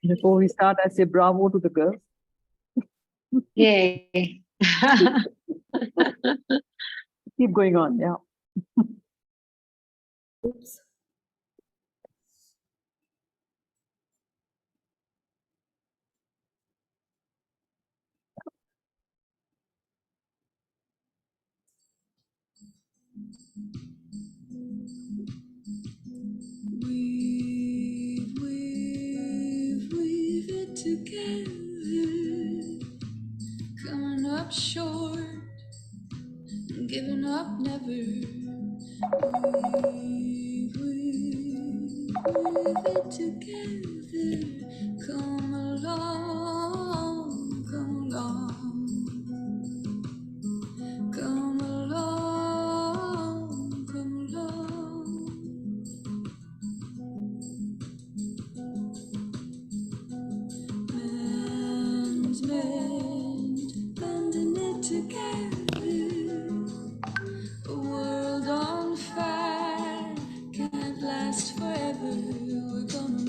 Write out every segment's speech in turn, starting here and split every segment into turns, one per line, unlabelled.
Before we start, I say bravo to the girls.
Yay.
Keep going on, yeah.
Oops. Weave it together, coming up short, giving up never. Weave it together, come along, come along, come along, come along. Bending it together. A world on fire can't last forever. We're gonna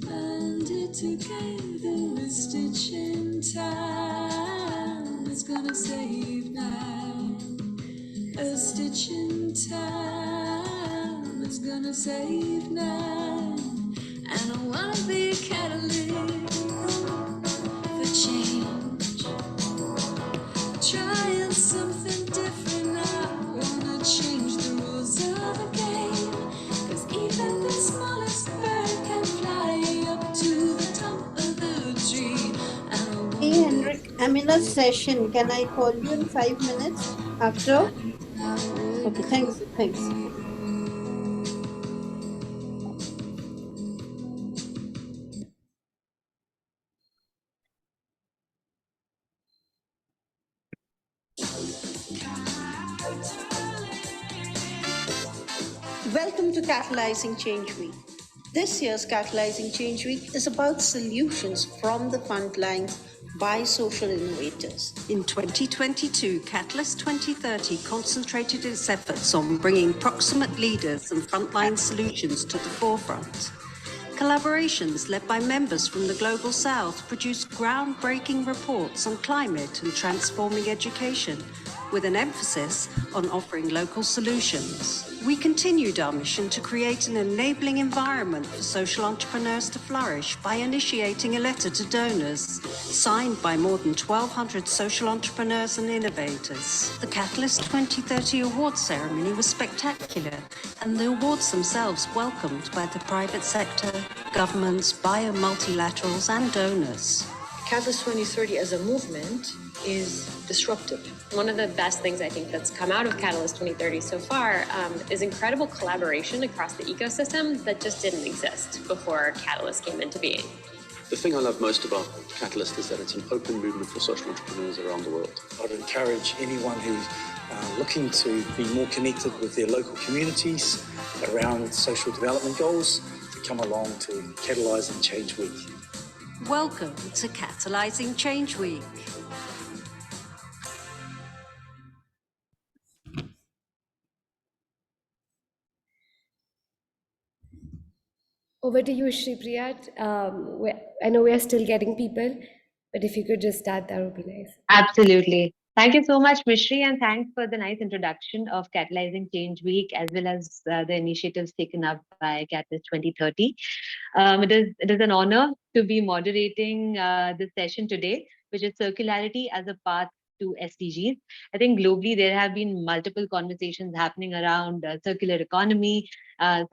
mend it together. A stitch in time is gonna save nine. A stitch in time is gonna save nine. And I wanna be a catalyst for change. Trying something different. I wanna change the rules of the game. 'Cause even the smallest bird can fly up to the top of the tree.
Hey Henrik, I'm in a session. Can I call you in 5 minutes after? Okay, thanks. Welcome to Catalyzing Change Week. This year's Catalyzing Change Week is about solutions from the front lines by social innovators.
In 2022, Catalyst 2030 concentrated its efforts on bringing proximate leaders and frontline solutions to the forefront. Collaborations led by members from the Global South produced groundbreaking reports on climate and transforming education, with an emphasis on offering local solutions. We continued our mission to create an enabling environment for social entrepreneurs to flourish by initiating a letter to donors, signed by more than 1,200 social entrepreneurs and innovators. The Catalyst 2030 awards ceremony was spectacular, and the awards themselves welcomed by the private sector, governments, multilaterals, and donors.
Catalyst 2030 as a movement is disruptive.
One of the best things I think that's come out of Catalyst 2030 so far is incredible collaboration across the ecosystem that just didn't exist before Catalyst came into being.
The thing I love most about Catalyst is that it's an open movement for social entrepreneurs around the world.
I'd encourage anyone who's looking to be more connected with their local communities around social development goals to come along to Catalyzing Change Week.
Welcome to Catalyzing Change Week.
Over to you, Shri Priya. I know we are still getting people, but if you could just start, that would be nice.
Absolutely. Thank you so much, Mishri, and thanks for the nice introduction of Catalyzing Change Week, as well as the initiatives taken up by Catalyst 2030. It is an honor to be moderating this session today, which is Circularity as a Path to SDGs. I think globally there have been multiple conversations happening around circular economy.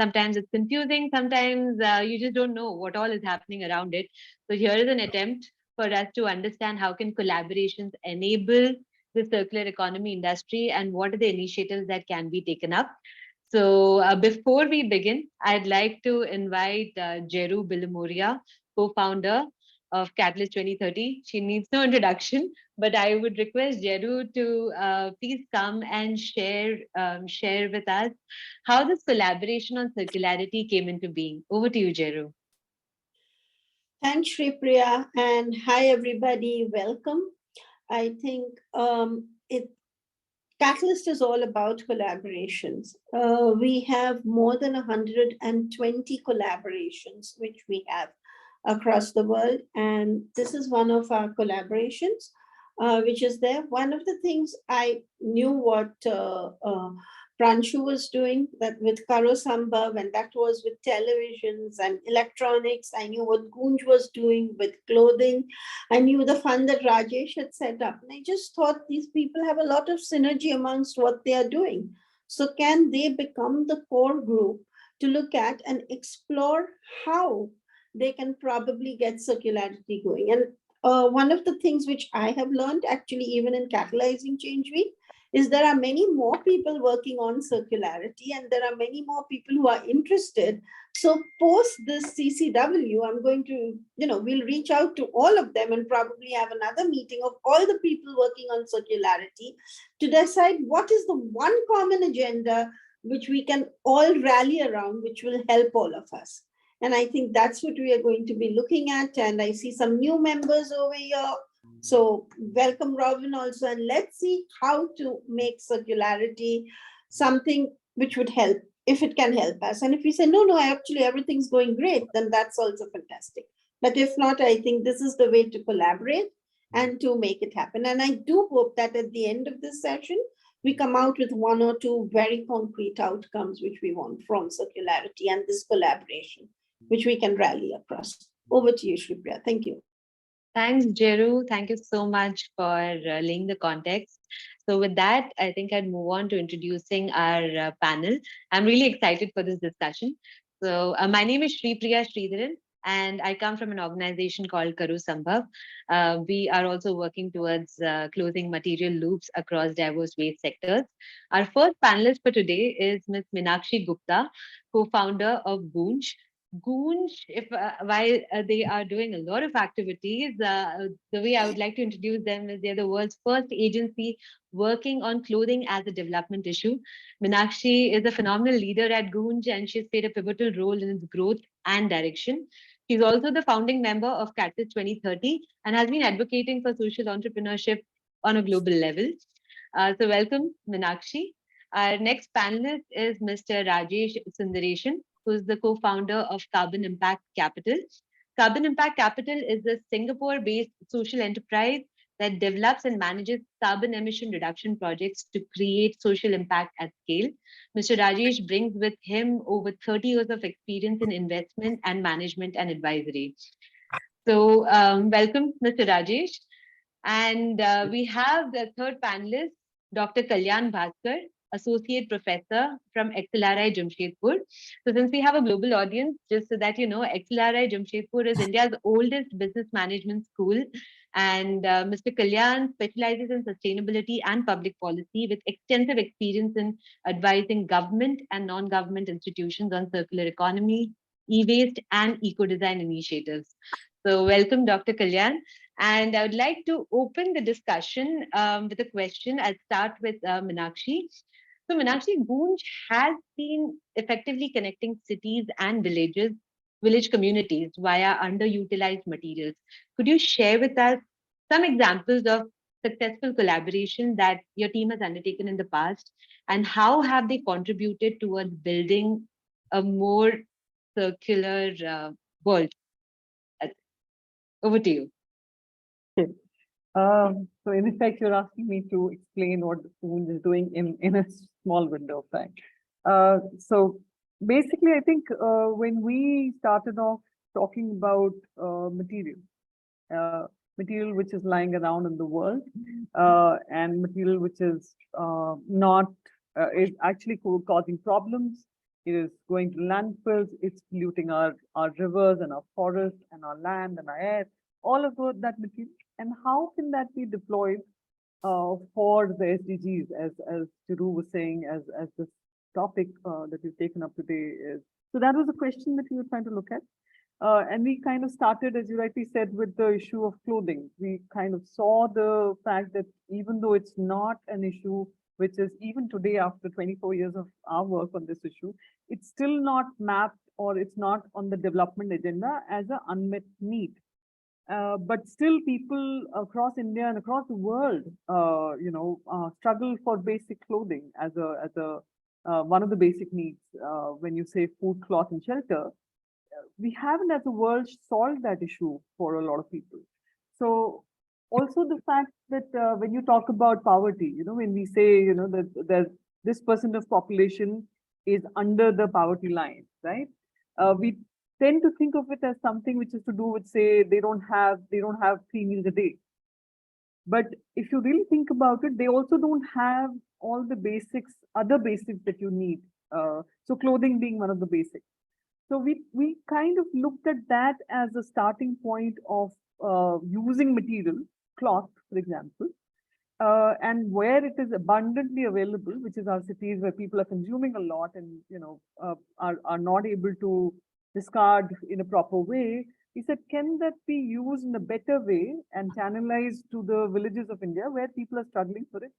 Sometimes it's confusing, sometimes you just don't know what all is happening around it. So here is an attempt for us to understand how can collaborations enable the circular economy industry and what are the initiatives that can be taken up. So before we begin, I'd like to invite Jeru Bilamoria, co-founder of Catalyst 2030. She needs no introduction, but I would request Jeru to please come and share with us how this collaboration on circularity came into being. Over to you, Jeru.
Thanks, Shri Priya, and hi everybody, welcome. I think Catalyst is all about collaborations. We have more than 120 collaborations, which we have across the world. And this is one of our collaborations, which is there. One of the things I knew what Pranshu was doing that with Karo Sambhav, and that was with televisions and electronics. I knew what Gunj was doing with clothing. I knew the fund that Rajesh had set up. And I just thought these people have a lot of synergy amongst what they are doing. So can they become the core group to look at and explore how they can probably get circularity going? And one of the things which I have learned actually even in Catalyzing Change Week is there are many more people working on circularity and there are many more people who are interested. So post this CCW, I'm going to, we'll reach out to all of them and probably have another meeting of all the people working on circularity to decide what is the one common agenda which we can all rally around, which will help all of us. And I think that's what we are going to be looking at. And I see some new members over here. So welcome, Robin, also. And let's see how to make circularity something which would help, if it can help us. And if we say, no, actually everything's going great, then that's also fantastic. But if not, I think this is the way to collaborate and to make it happen. And I do hope that at the end of this session, we come out with one or two very concrete outcomes which we want from circularity and this collaboration, which we can rally across. Over to you, Shripriya. Thank you.
Thanks, Jeru. Thank you so much for laying the context. So with that, I think I'd move on to introducing our panel. I'm really excited for this discussion. So my name is Shripriya Sridharan, and I come from an organization called Karo Sambhav. We are also working towards closing material loops across diverse waste sectors. Our first panelist for today is Ms. Meenakshi Gupta, co-founder of Gunj. Gunj, while they are doing a lot of activities, the way I would like to introduce them is they're the world's first agency working on clothing as a development issue. Meenakshi is a phenomenal leader at Gunj, and she's played a pivotal role in its growth and direction. She's also the founding member of Catalyst 2030 and has been advocating for social entrepreneurship on a global level. So welcome, Meenakshi. Our next panelist is Mr. Rajesh Sundaresan, who's the co-founder of Carbon Impact Capital. Carbon Impact Capital is a Singapore-based social enterprise that develops and manages carbon emission reduction projects to create social impact at scale. Mr. Rajesh brings with him over 30 years of experience in investment and management and advisory. So welcome, Mr. Rajesh. And we have the third panelist, Dr. Kalyan Bhaskar, Associate Professor from XLRI Jamshedpur. So since we have a global audience, just so that you know, XLRI Jamshedpur is India's oldest business management school. And Mr. Kalyan specializes in sustainability and public policy with extensive experience in advising government and non-government institutions on circular economy, e-waste, and eco-design initiatives. So welcome, Dr. Kalyan. And I would like to open the discussion with a question. I'll start with Meenakshi. So Meenakshi, Gunj has been effectively connecting cities and village communities via underutilized materials. Could you share with us some examples of successful collaboration that your team has undertaken in the past, and how have they contributed towards building a more circular world? Over to you.
Okay. So in effect, you're asking me to explain what the Gunj is doing in a small window of time. So basically, I think when we started off talking about material which is lying around in the world, and material which is not is actually causing problems. It is going to landfills. It's polluting our rivers and our forests and our land and our air. All of that material, and how can that be deployed for the SDGs, as Jeru was saying, as this topic that you've taken up today is. So that was a question that we were trying to look at. And we kind of started, as you rightly said, with the issue of clothing. We kind of saw the fact that even though it's not an issue, which is even today, after 24 years of our work on this issue, it's still not mapped, or it's not on the development agenda as an unmet need. But still people across India and across the world, struggle for basic clothing as a one of the basic needs. When you say food, cloth, and shelter, we haven't as a world solved that issue for a lot of people. So also the fact that when you talk about poverty, when we say, that there's this percent of population is under the poverty line, right? We tend to think of it as something which is to do with, say, they don't have 3 meals a day. But if you really think about it, they also don't have all the other basics that you need. So clothing being one of the basics. So we kind of looked at that as a starting point of using material, cloth, for example, and where it is abundantly available, which is our cities where people are consuming a lot and are not able to discard in a proper way. He said, can that be used in a better way and channelized to the villages of India where people are struggling for it?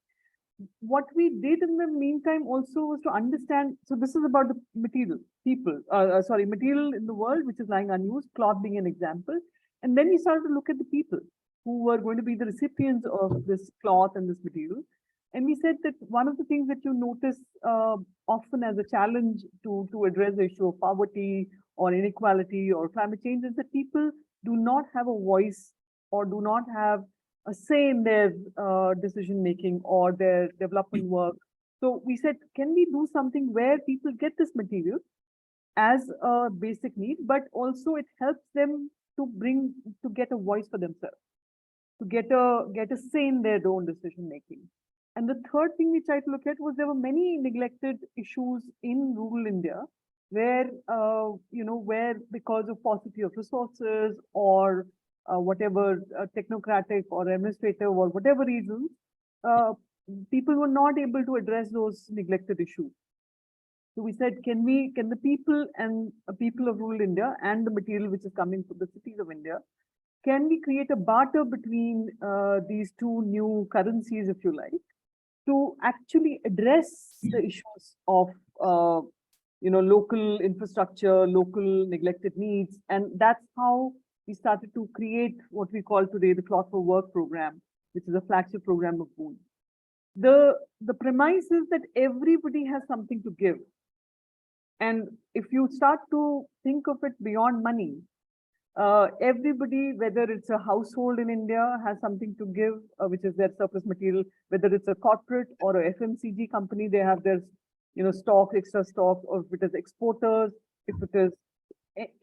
What we did in the meantime also was to understand, so this is about the material, material in the world, which is lying unused, cloth being an example. And then we started to look at the people who were going to be the recipients of this cloth and this material. And we said that one of the things that you notice often as a challenge to address the issue of poverty or inequality or climate change is that people do not have a voice or do not have a say in their decision making or their development work. So we said, can we do something where people get this material as a basic need, but also it helps them to get a voice for themselves, to get a say in their own decision making. And the third thing we tried to look at was there were many neglected issues in rural India where, where because of paucity of resources or whatever technocratic or administrative or whatever reasons, people were not able to address those neglected issues. So we said, can the people and people of rural India and the material which is coming from the cities of India, can we create a barter between these two new currencies, if you like, to actually address the issues of local infrastructure, local neglected needs? And that's how we started to create what we call today the Cloth for Work program, which is a flagship program of Boon. The premise is that everybody has something to give. And if you start to think of it beyond money, everybody, whether it's a household in India, has something to give, which is their surplus material, whether it's a corporate or a FMCG company, they have their stock, extra stock, or if it is exporters, if it is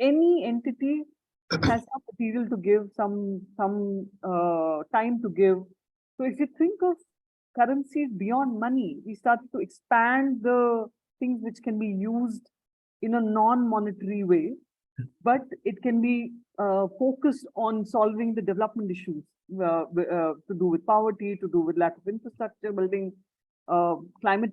any entity has some material to give, some time to give. So if you think of currencies beyond money, we started to expand the things which can be used in a non-monetary way, but it can be focused on solving the development issues to do with poverty, to do with lack of infrastructure building, climate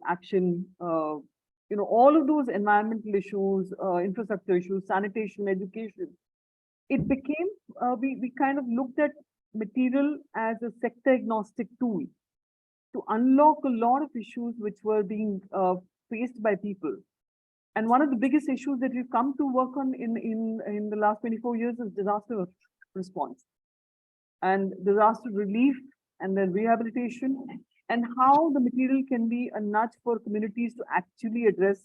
action, all of those environmental issues, infrastructure issues, sanitation, education. It became, we kind of looked at material as a sector agnostic tool to unlock a lot of issues which were being faced by people. And one of the biggest issues that we've come to work on in the last 24 years is disaster response and disaster relief and then rehabilitation, and how the material can be a nudge for communities to actually address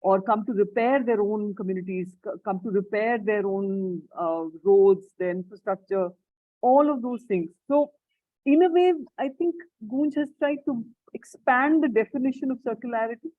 or come to repair their own communities, come to repair their own roads, their infrastructure, all of those things. So in a way, I think Gunj has tried to expand the definition of circularity,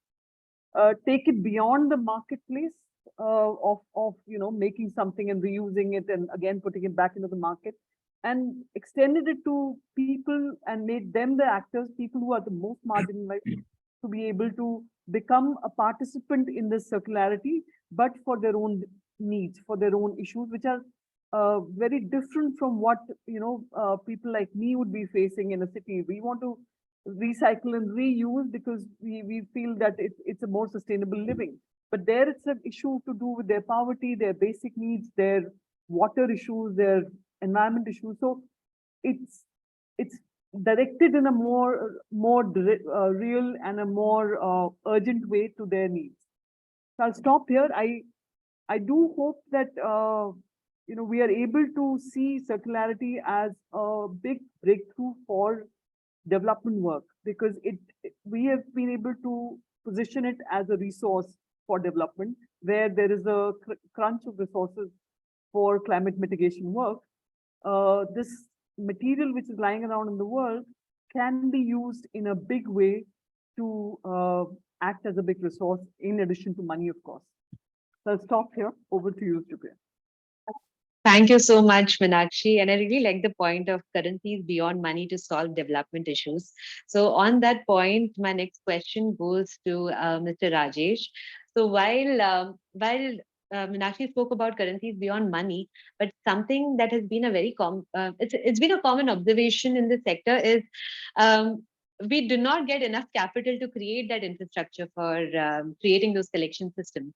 take it beyond the marketplace of making something and reusing it and again putting it back into the market, and extended it to people and made them the actors, people who are the most marginalized, to be able to become a participant in this circularity, but for their own needs, for their own issues, which are very different from what people like me would be facing in a city. We want to recycle and reuse because we feel that it's a more sustainable living. But there it's an issue to do with their poverty, their basic needs, their water issues, their environment issues. So it's directed in a more real and a more urgent way to their needs. So I'll stop here. I do hope that we are able to see circularity as a big breakthrough for development work, because we have been able to position it as a resource for development, where there is a crunch of resources for climate mitigation work. This material which is lying around in the world can be used in a big way to act as a big resource, in addition to money, of course. So I'll stop here. Over to you, Julia.
Thank you so much, Meenakshi. And I really like the point of currencies beyond money to solve development issues. So on that point, my next question goes to Mr. Rajesh. So while Meenakshi spoke about currencies beyond money, but something that has been a very it's been a common observation in the sector is um, we do not get enough capital to create that infrastructure for creating those collection systems.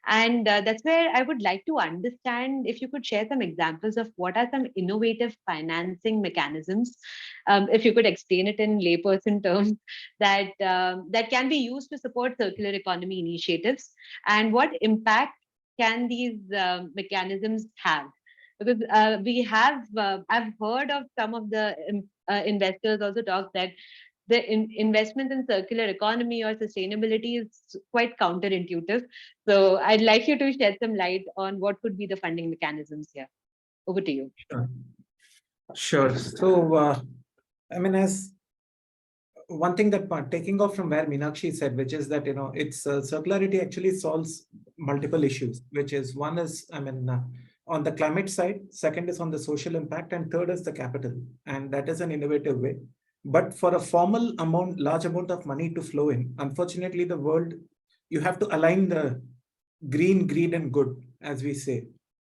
And that's where I would like to understand if you could share some examples of what are some innovative financing mechanisms, if you could explain it in layperson terms, that can be used to support circular economy initiatives, and what impact can these mechanisms have? Because I've heard of some of the investors also talk that the investment in circular economy or sustainability is quite counterintuitive. So I'd like you to shed some light on what could be the funding mechanisms here. Over to you.
Sure. So, I mean, as one thing that taking off from where Meenakshi said, which is that, it's circularity actually solves multiple issues, which is one is, on the climate side, second is on the social impact, and third is the capital. And that is an innovative way. But for a large amount of money to flow in, unfortunately, the world, you have to align the green, greed, and good, as we say.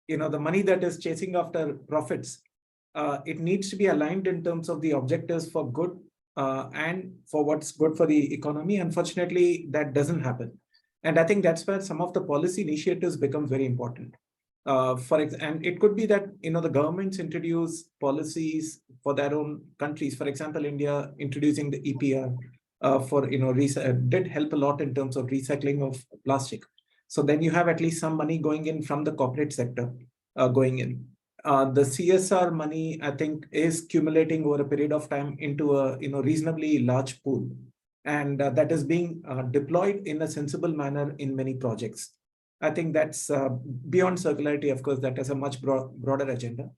The money that is chasing after profits, it needs to be aligned in terms of the objectives for good and for what's good for the economy. Unfortunately, that doesn't happen. And I think that's where some of the policy initiatives become very important. And it could be that the governments introduce policies for their own countries. For example, India introducing the EPR did help a lot in terms of recycling of plastic. So then you have at least some money going in from the corporate sector going in. The CSR money, I think, is accumulating over a period of time into a reasonably large pool, and that is being deployed in a sensible manner in many projects. I think that's beyond circularity. Of course, that has a much broader agenda.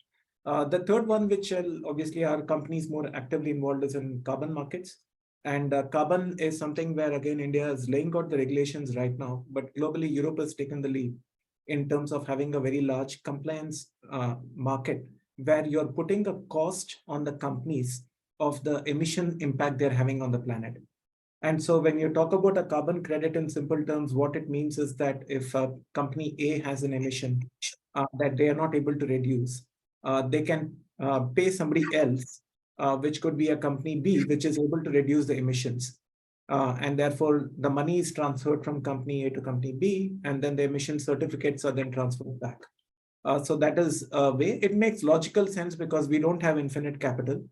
The third one, which obviously our companies more actively involved, is in carbon markets. And carbon is something where, again, India is laying out the regulations right now, but globally, Europe has taken the lead in terms of having a very large compliance market, where you're putting a cost on the companies of the emission impact they're having on the planet. And so when you talk about a carbon credit in simple terms, what it means is that if company A has an emission that they are not able to reduce, they can pay somebody else, which could be a company B, which is able to reduce the emissions. And therefore, the money is transferred from company A to company B, and then the emission certificates are then transferred back. So that is a way. It makes logical sense because we don't have infinite capital.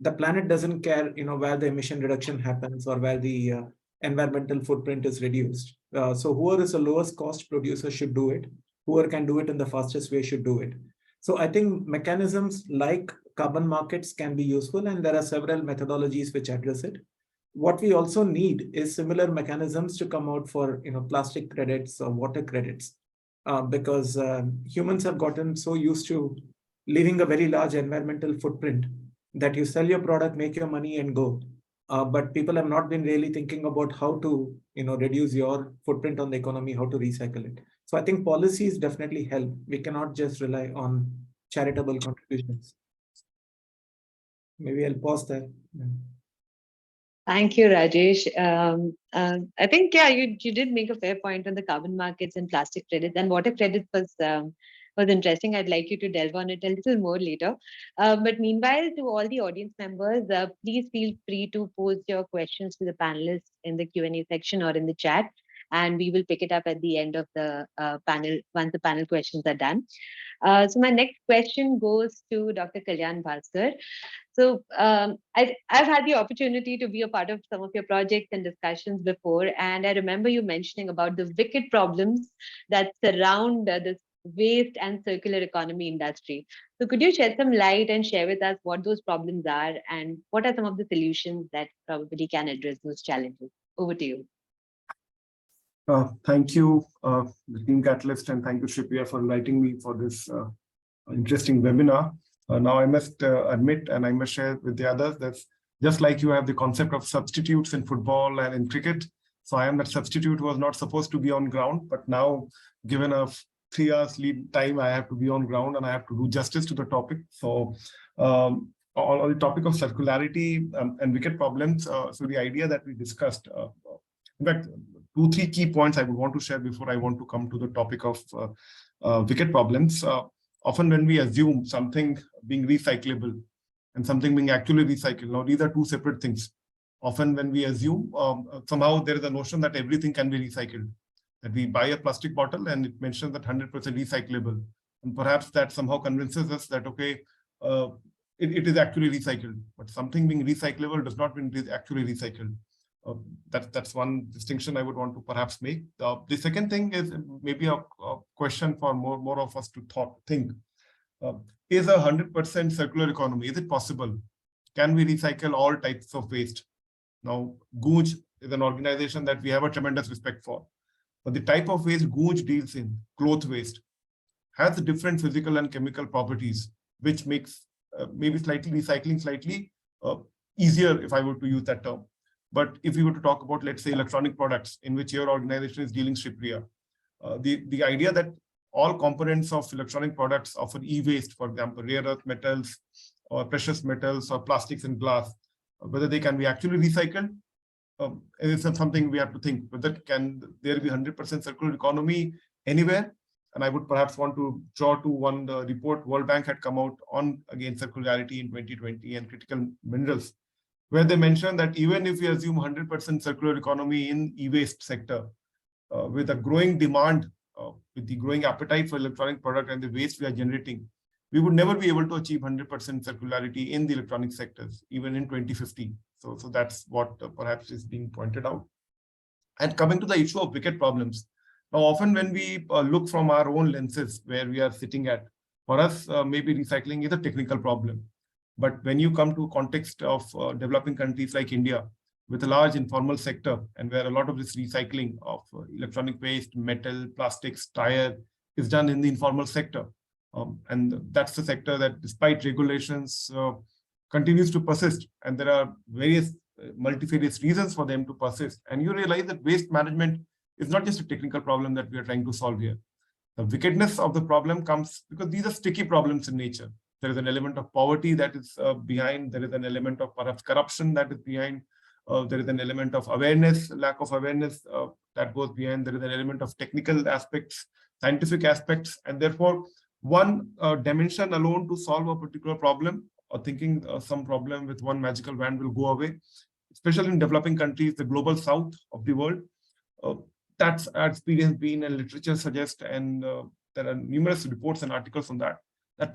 The planet doesn't care, where the emission reduction happens or where the environmental footprint is reduced. So whoever is the lowest cost producer should do it. Whoever can do it in the fastest way should do it. So I think mechanisms like carbon markets can be useful, and there are several methodologies which address it. What we also need is similar mechanisms to come out for plastic credits or water credits, because humans have gotten so used to leaving a very large environmental footprint that you sell your product, make your money, and go. But people have not been really thinking about how to reduce your footprint on the economy, how to recycle it. So I think policies definitely help. We cannot just rely on charitable contributions. Maybe I'll pause there. Yeah.
Thank you, Rajesh. I think, yeah, you did make a fair point on the carbon markets and plastic credits, and water credits was interesting. I'd like you to delve on it a little more later. But meanwhile, to all the audience members, please feel free to post your questions to the panelists in the Q&A section or in the chat, and we will pick it up at the end of the panel once the panel questions are done. So my next question goes to Dr. Kalyan Bhaskar. So I've had the opportunity to be a part of some of your projects and discussions before, and I remember you mentioning about the wicked problems that surround this waste and circular economy industry. So could you shed some light and share with us what those problems are and what are some of the solutions that probably can address those challenges? Over to you.
Thank you, the Team Catalyst, and thank you, Shripriya, for inviting me for this interesting webinar. Now, I must admit, and I must share with the others, that just like you have the concept of substitutes in football and in cricket, so I am that substitute who was not supposed to be on ground, but now, given a 3 hours lead time, I have to be on ground and I have to do justice to the topic. So, on the topic of circularity and wicked problems, so the idea that we discussed, in fact, 2-3 key points I would want to share before I want to come to the topic of wicked problems. Often when we assume something being recyclable and something being actually recycled, now these are two separate things. Often when we assume, somehow there is a notion that everything can be recycled, that we buy a plastic bottle and it mentions that 100% recyclable. And perhaps that somehow convinces us that, okay, it is actually recycled, but something being recyclable does not mean it is actually recycled. That's one distinction I would want to perhaps make. The second thing is maybe a question for more of us to think. Is a 100% circular economy, is it possible? Can we recycle all types of waste? Now, Gooj is an organization that we have a tremendous respect for. But the type of waste Gooj deals in, cloth waste, has different physical and chemical properties, which makes maybe recycling slightly easier, if I were to use that term. But if we were to talk about, let's say, electronic products in which your organization is dealing, Shripriya, the idea that all components of electronic products offer e-waste, for example, rare earth metals or precious metals or plastics and glass, whether they can be actually recycled, is something we have to think. Whether can there be 100% circular economy anywhere? And I would perhaps want to draw to one report World Bank had come out on, again, circularity in 2020 and critical minerals, where they mentioned that even if we assume 100% circular economy in e-waste sector, with a growing demand, with the growing appetite for electronic product and the waste we are generating, we would never be able to achieve 100% circularity in the electronic sectors, even in 2050. So that's what perhaps is being pointed out. And coming to the issue of wicked problems, now often when we look from our own lenses where we are sitting at, for us, maybe recycling is a technical problem. But when you come to context of developing countries like India, with a large informal sector and where a lot of this recycling of electronic waste, metal, plastics, tire is done in the informal sector. And that's the sector that, despite regulations, continues to persist. And there are various multifarious reasons for them to persist. And you realize that waste management is not just a technical problem that we are trying to solve here. The wickedness of the problem comes because these are sticky problems in nature. There is an element of poverty that is behind. There is an element of perhaps corruption that is behind. There is an element of awareness, lack of awareness that goes behind. There is an element of technical aspects, scientific aspects, and therefore one dimension alone to solve a particular problem, or thinking some problem with one magical wand will go away, especially in developing countries, the global south of the world. That's our experience been, and literature suggests, and there are numerous reports and articles on that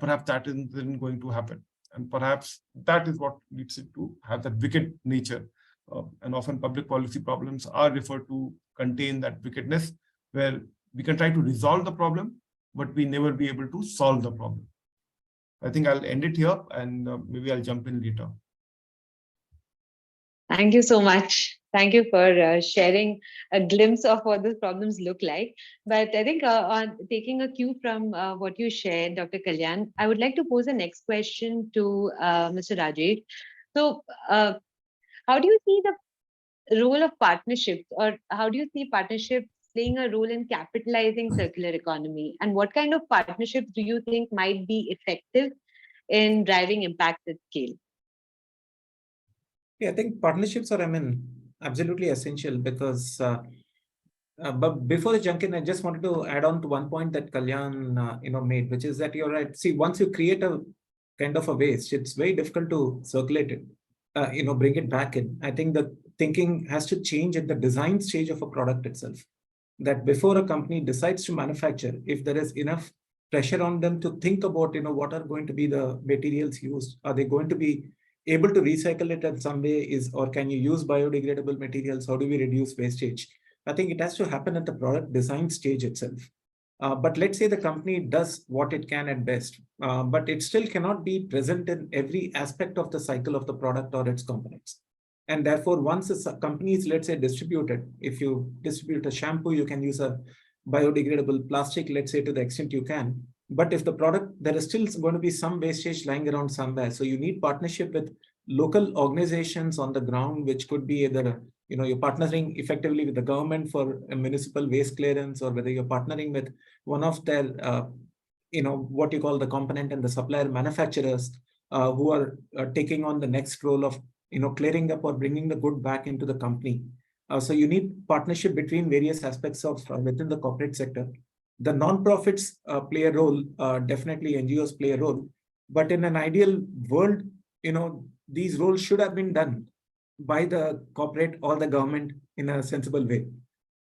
perhaps that isn't going to happen. And perhaps that is what leads it to have that wicked nature. And often public policy problems are referred to contain that wickedness, where we can try to resolve the problem, but we never be able to solve the problem. I think I'll end it here, and maybe I'll jump in later.
Thank you so much. Thank you for sharing a glimpse of what these problems look like. But I think on taking a cue from what you shared, Dr. Kalyan, I would like to pose the next question to Mr. Rajesh. So how do you see the role of partnerships, or how do you see partnerships playing a role in capitalizing circular economy? And what kind of partnerships do you think might be effective in driving impact at scale?
Yeah, I think partnerships are, absolutely essential because, but before I jump in, I just wanted to add on to one point that Kalyan, made, which is that you're right. See, once you create a kind of a waste, it's very difficult to circulate it, bring it back in. I think the thinking has to change at the design stage of a product itself. That before a company decides to manufacture, if there is enough pressure on them to think about, what are going to be the materials used? Are they going to be able to recycle it in some way, or can you use biodegradable materials? How do we reduce wastage? I think it has to happen at the product design stage itself. But let's say the company does what it can at best, but it still cannot be present in every aspect of the cycle of the product or its components. And therefore, once a company is, let's say, distributed, if you distribute a shampoo, you can use a biodegradable plastic, let's say, to the extent you can. But if the product, there is still going to be some wastage lying around somewhere. So you need partnership with local organizations on the ground, which could be either, you're partnering effectively with the government for a municipal waste clearance, or whether you're partnering with one of their, what you call the component and the supplier manufacturers, who are taking on the next role of, clearing up or bringing the good back into the company. So you need partnership between various aspects of within the corporate sector. The non-profits play a role, definitely NGOs play a role, but in an ideal world, these roles should have been done by the corporate or the government in a sensible way.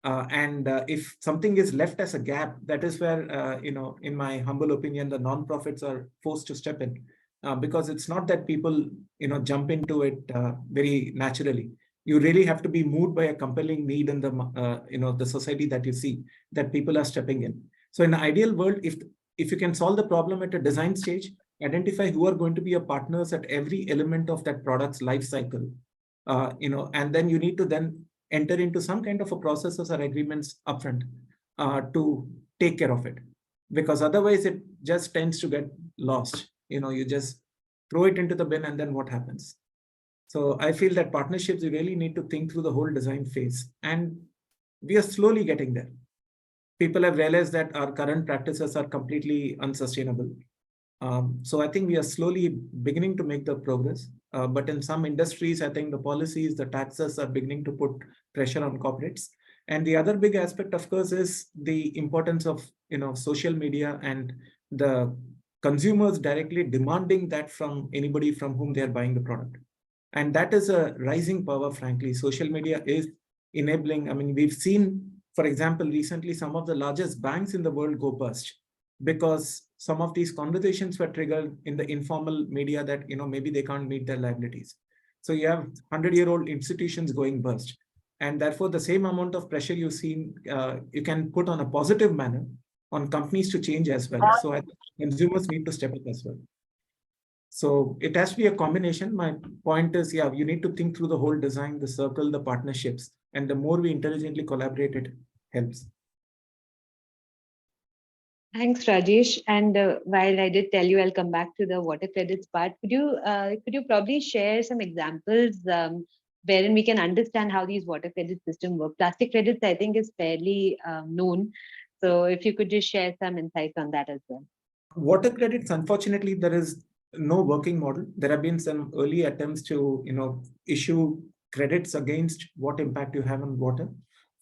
And if something is left as a gap, that is where, in my humble opinion, the non-profits are forced to step in, because it's not that people, jump into it very naturally. You really have to be moved by a compelling need in the, the society that you see, that people are stepping in. So in an ideal world, if you can solve the problem at a design stage, identify who are going to be your partners at every element of that product's life cycle, and then you need to then enter into some kind of a processes or agreements upfront to take care of it, because otherwise it just tends to get lost. You just throw it into the bin, and then what happens? So I feel that partnerships, you really need to think through the whole design phase, and we are slowly getting there. People have realized that our current practices are completely unsustainable. So I think we are slowly beginning to make the progress. But in some industries, I think the policies, the taxes are beginning to put pressure on corporates. And the other big aspect, of course, is the importance of social media and the consumers directly demanding that from anybody from whom they are buying the product. And that is a rising power, frankly. Social media is enabling. I mean, we've seen, for example, recently some of the largest banks in the world go bust because some of these conversations were triggered in the informal media that, maybe they can't meet their liabilities. So you have 100-year-old institutions going bust. And therefore, the same amount of pressure you've seen, you can put on a positive manner on companies to change as well. So I think consumers need to step up as well. So it has to be a combination. My point is, you need to think through the whole design, the circle, the partnerships, and the more we intelligently collaborate, it helps.
Thanks, Rajesh. And while I did tell you I'll come back to the water credits part, could you probably share some examples wherein we can understand how these water credit system work? Plastic credits, I think, is fairly known. So if you could just share some insights on that as well.
Water credits, unfortunately, there is no working model. There have been some early attempts to, issue credits against what impact you have on water.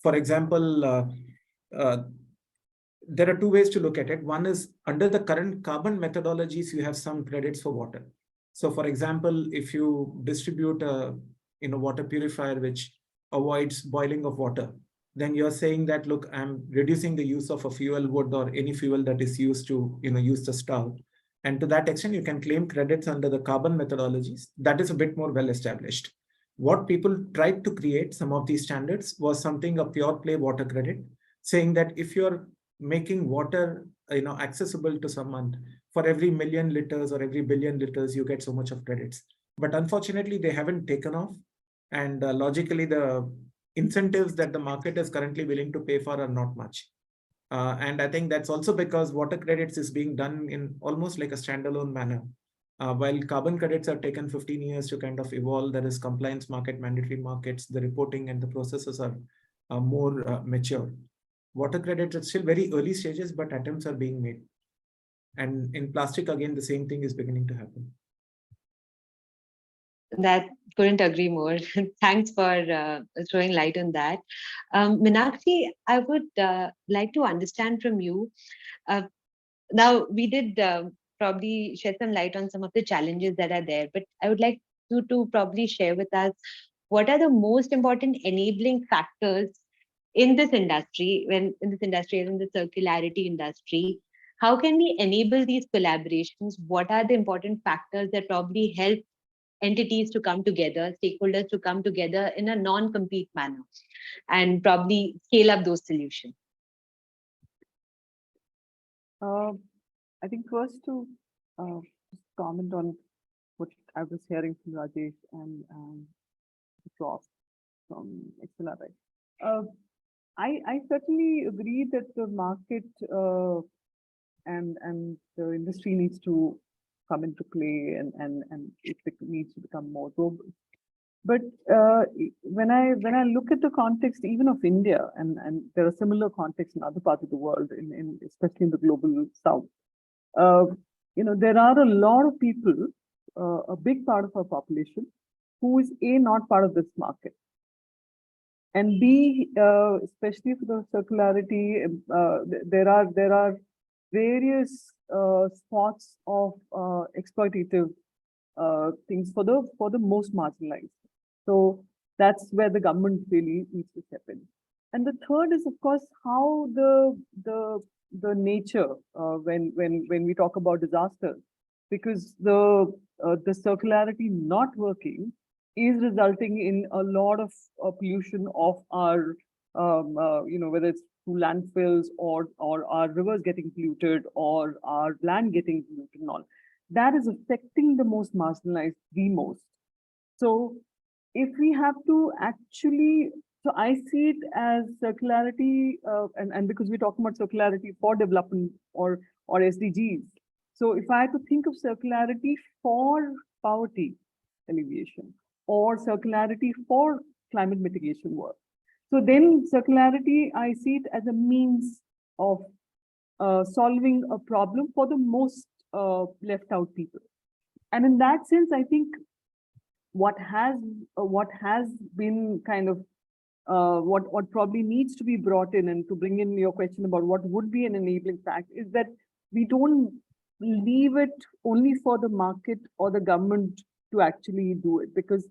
For example, there are two ways to look at it. One is under the current carbon methodologies, you have some credits for water. So for example, if you distribute a water purifier which avoids boiling of water, then you're saying that, look, I'm reducing the use of a fuel, wood, or any fuel that is used to use the stove. And to that extent, you can claim credits under the carbon methodologies. That is a bit more well established. What people tried to create, some of these standards, was something a pure play water credit, saying that if you're making water accessible to someone, for every million liters or every billion liters, you get so much of credits. But unfortunately, they haven't taken off. And logically, the incentives that the market is currently willing to pay for are not much. And I think that's also because water credits is being done in almost like a standalone manner. While carbon credits have taken 15 years to kind of evolve, there is compliance market, mandatory markets, the reporting and the processes are more mature. Water credits are still very early stages, but attempts are being made. And in plastic, again, the same thing is beginning to happen.
That couldn't agree more. Thanks for throwing light on that. Meenakshi, I would like to understand from you. Now, we did probably shed some light on some of the challenges that are there, but I would like you to probably share with us what are the most important enabling factors in this industry, in the circularity industry. How can we enable these collaborations? What are the important factors that probably help entities to come together, stakeholders to come together in a non-compete manner and probably scale up those solutions?
I think first to just comment on what I was hearing from Rajesh and Prof from Accelerate. I certainly agree that the market and the industry needs to come into play and it needs to become more robust. But when I look at the context even of India, and there are similar contexts in other parts of the world, in especially in the global south, there are a lot of people, a big part of our population, who is not part of this market, and B, especially for the circularity, there are various spots of exploitative things for the most marginalized. So that's where the government really needs to step in. And the third is, of course, how the nature when we talk about disasters, because the circularity not working is resulting in a lot of pollution of our whether it's through landfills or our rivers getting polluted or our land getting polluted and all. That is affecting the most marginalized the most. So if we have to actually, so I see it as circularity, and because we're talking about circularity for development or SDGs. So if I had to think of circularity for poverty alleviation or circularity for climate mitigation work, so then circularity, I see it as a means of solving a problem for the most left out people. And in that sense, I think what has been kind of what probably needs to be brought in, and to bring in your question about what would be an enabling fact, is that we don't leave it only for the market or the government to actually do it, because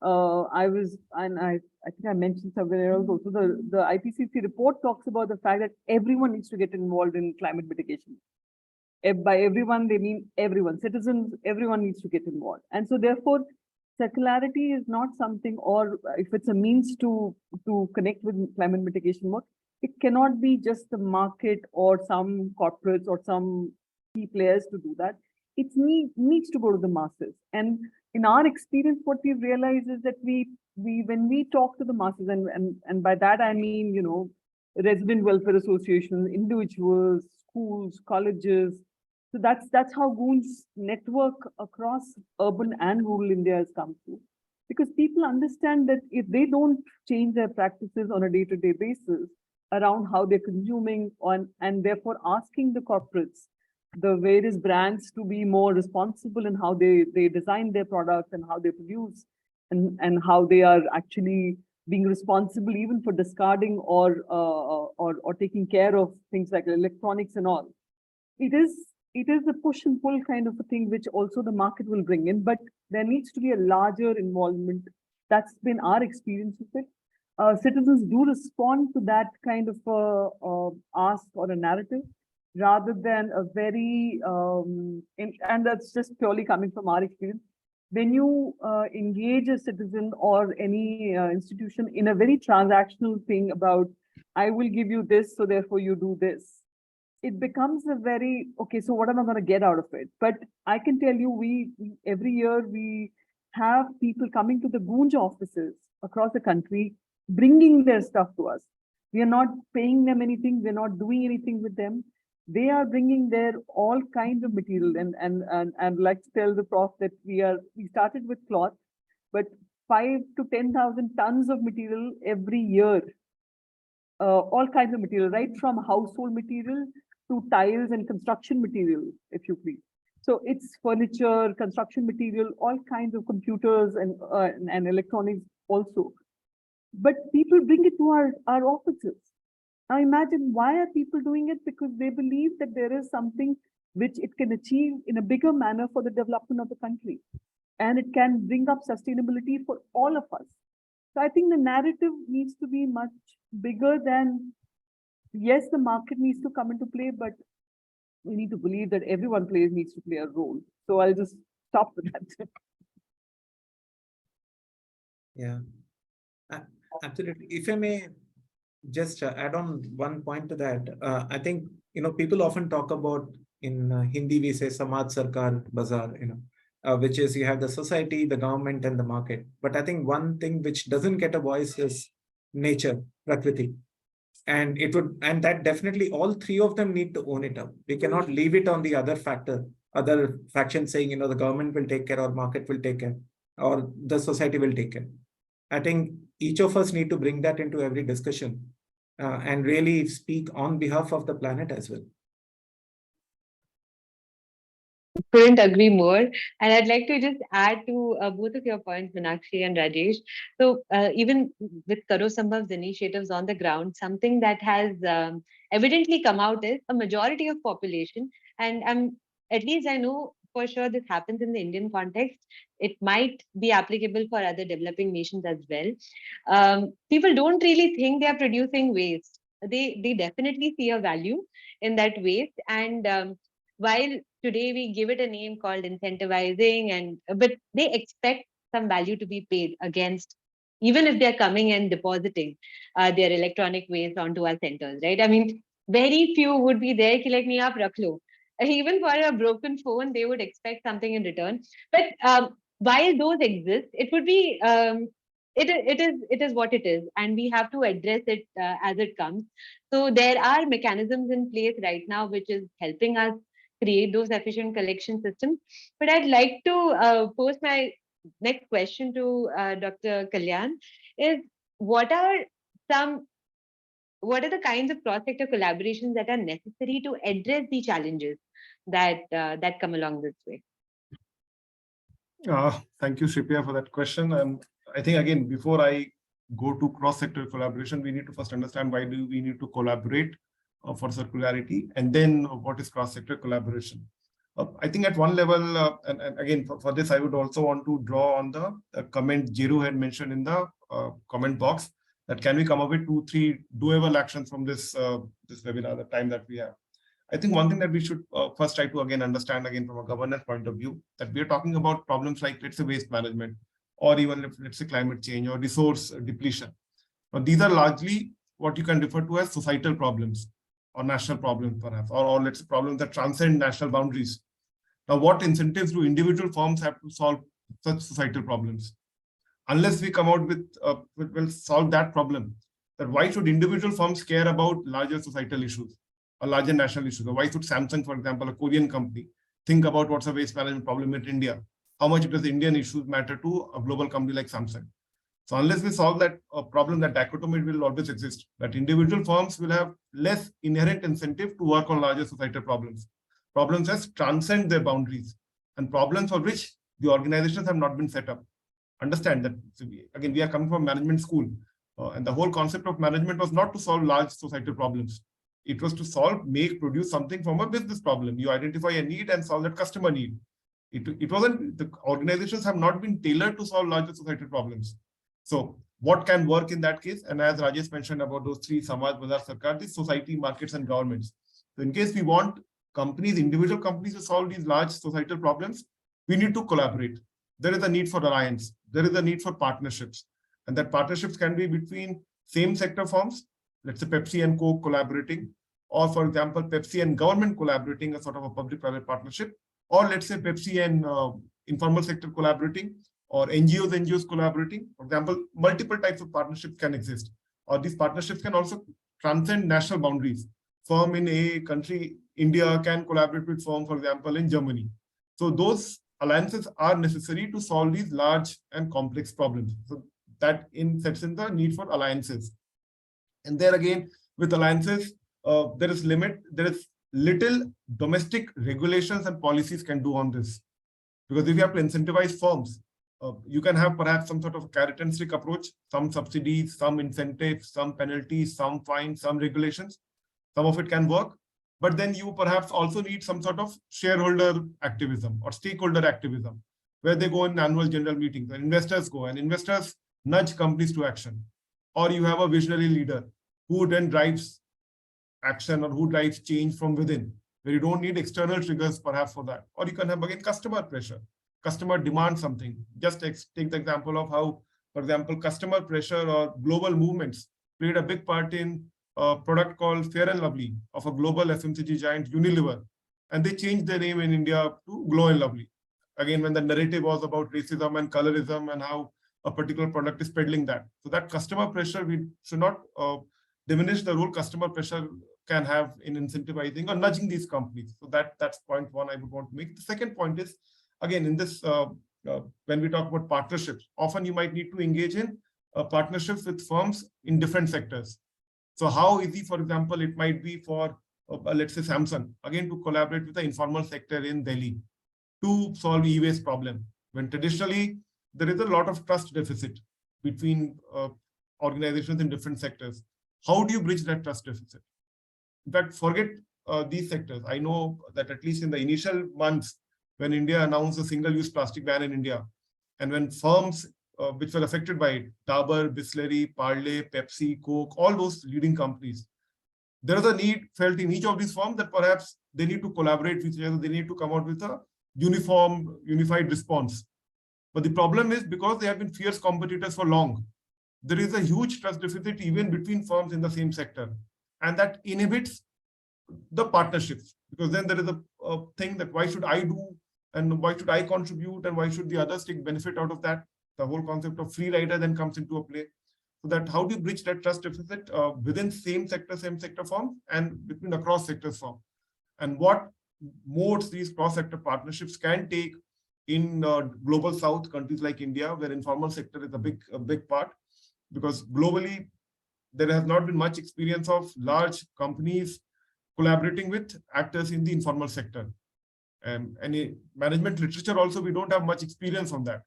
I think I mentioned somewhere else also, the IPCC report talks about the fact that everyone needs to get involved in climate mitigation. By everyone, they mean everyone, citizens, everyone needs to get involved. And so therefore, circularity is not something, or if it's a means to connect with climate mitigation work, it cannot be just the market or some corporates or some key players to do that. It needs to go to the masses. And in our experience, what we've realized is that when we talk to the masses, and by that I mean, resident welfare associations, individuals, schools, colleges. So that's how Goon's network across urban and rural India has come through. Because people understand that if they don't change their practices on a day-to-day basis around how they're consuming and therefore asking the corporates, the various brands, to be more responsible in how they design their products and how they produce, and how they are actually being responsible even for discarding or taking care of things like electronics and all. It is a push and pull kind of a thing, which also the market will bring in, but there needs to be a larger involvement. That's been our experience with it. Citizens do respond to that kind of ask or a narrative, rather than a very, and that's just purely coming from our experience. When you engage a citizen or any institution in a very transactional thing about, I will give you this, so therefore you do this, it becomes a very, okay, so what am I going to get out of it? But I can tell you, we every year we have people coming to the Goonj offices across the country, bringing their stuff to us. We are not paying them anything. We're not doing anything with them. They are bringing their all kinds of material, and I'd like to tell the prof that we started with cloth, but 5,000 to 10,000 tons of material every year. All kinds of material, right from household material to tiles and construction material, if you please. So it's furniture, construction material, all kinds of computers and electronics also. But people bring it to our offices. Now imagine, why are people doing it? Because they believe that there is something which it can achieve in a bigger manner for the development of the country. And it can bring up sustainability for all of us. So I think the narrative needs to be much bigger than, yes, the market needs to come into play, but we need to believe that everyone needs to play a role. So I'll just stop with that.
Yeah, absolutely. If I may just add on one point to that. I think, people often talk about, in Hindi, we say Samaj Sarkar Bazaar, which is you have the society, the government, and the market. But I think one thing which doesn't get a voice is nature, Prakriti. And that definitely all three of them need to own it up. We cannot leave it on the other faction saying, the government will take care or market will take care or the society will take care. I think each of us need to bring that into every discussion and really speak on behalf of the planet as well.
Couldn't agree more. And I'd like to just add to both of your points, Meenakshi and Rajesh. So even with Karo Sambhav's initiatives on the ground, something that has evidently come out is a majority of population, and at least I know for sure this happens in the Indian context. It might be applicable for other developing nations as well. People don't really think they are producing waste. They definitely see a value in that waste. And while today we give it a name called incentivizing, but they expect some value to be paid against, even if they're coming and depositing their electronic waste onto our centers, right? I mean, very few would be there ki like, nahi, aap rakh lo. Even for a broken phone, they would expect something in return. But while those exist, it would be it is what it is, and we have to address it as it comes. So there are mechanisms in place right now which is helping us create those efficient collection systems. But I'd like to pose my next question to Dr. Kalyan is what are the kinds of cross-sector collaborations that are necessary to address the challenges that come along this way?
Thank you, Shreepiya, for that question. And I think, again, before I go to cross-sector collaboration, we need to first understand why do we need to collaborate for circularity, and then what is cross-sector collaboration. I think at one level, and again, for this, I would also want to draw on the comment Jeru had mentioned in the comment box, that can we come up with 2-3 doable actions from this webinar, the time that we have. I think one thing that we should first try to understand from a governance point of view, that we are talking about problems like, let's say, waste management, or even let's say climate change or resource depletion. Now, these are largely what you can refer to as societal problems or national problems, perhaps, or let's say problems that transcend national boundaries. Now, what incentives do individual firms have to solve such societal problems? Unless we come out with will solve that problem, then why should individual firms care about larger societal issues or larger national issues? Or why should Samsung, for example, a Korean company, think about what's a waste management problem in India? How much does Indian issues matter to a global company like Samsung? So unless we solve that problem, that dichotomy will always exist, that individual firms will have less inherent incentive to work on larger societal problems that transcend their boundaries, and problems for which the organizations have not been set up. Understand that, again, we are coming from management school, and the whole concept of management was not to solve large societal problems. It was to produce something from a business problem. You identify a need and solve that customer need. It wasn't, the organizations have not been tailored to solve larger societal problems. So what can work in that case? And as Rajesh mentioned about those 3, Samaj, Bazaar, Sarkar, these society, markets, and governments. So in case we want individual companies to solve these large societal problems, we need to collaborate. There is a need for alliance. There is a need for partnerships. And that partnerships can be between same sector firms, let's say Pepsi and Coke collaborating, or for example, Pepsi and government collaborating, a sort of a public-private partnership, or let's say Pepsi and informal sector collaborating, or NGOs collaborating. For example, multiple types of partnerships can exist, or these partnerships can also transcend national boundaries. Firm in a country, India, can collaborate with firm, for example, in Germany. So those alliances are necessary to solve these large and complex problems. So that sets in the need for alliances. And there again, with alliances, there is little domestic regulations and policies can do on this. Because if you have to incentivize firms, you can have perhaps some sort of carrot and stick approach, some subsidies, some incentives, some penalties, some fines, some regulations. Some of it can work, but then you perhaps also need some sort of shareholder activism or stakeholder activism, where they go in annual general meetings and investors go and investors nudge companies to action. Or you have a visionary leader who then drives action or who drives change from within, where you don't need external triggers perhaps for that. Or you can have, again, customer pressure. Customer demands something. Just take the example of how, for example, customer pressure or global movements played a big part in a product called Fair and Lovely of a global FMCG giant Unilever. And they changed their name in India to Glow and Lovely. Again, when the narrative was about racism and colorism and how a particular product is peddling that. So that customer pressure, we should not diminish the role customer pressure can have in incentivizing or nudging these companies. So that's point one I would want to make. The second point is, again, in this, when we talk about partnerships, often you might need to engage in partnerships with firms in different sectors. So how easy, for example, it might be for, let's say Samsung, again, to collaborate with the informal sector in Delhi to solve e-waste problem, when traditionally there is a lot of trust deficit between organizations in different sectors. How do you bridge that trust deficit? In fact, forget these sectors. I know that at least in the initial months, when India announced a single-use plastic ban in India, and when firms which were affected by it, Dabur, Bisleri, Parle, Pepsi, Coke, all those leading companies, there is a need felt in each of these firms that perhaps they need to collaborate with each other. They need to come out with a unified response. But the problem is, because they have been fierce competitors for long, there is a huge trust deficit even between firms in the same sector. And that inhibits the partnerships, because then there is a thing that why should I do and why should I contribute and why should the others take benefit out of that? The whole concept of free rider then comes into a play. So that how do you bridge that trust deficit within same sector firms and between across sectors firm? And what modes these cross-sector partnerships can take in global South countries like India, where informal sector is a big part, because globally there has not been much experience of large companies collaborating with actors in the informal sector. And any management literature also, we don't have much experience on that.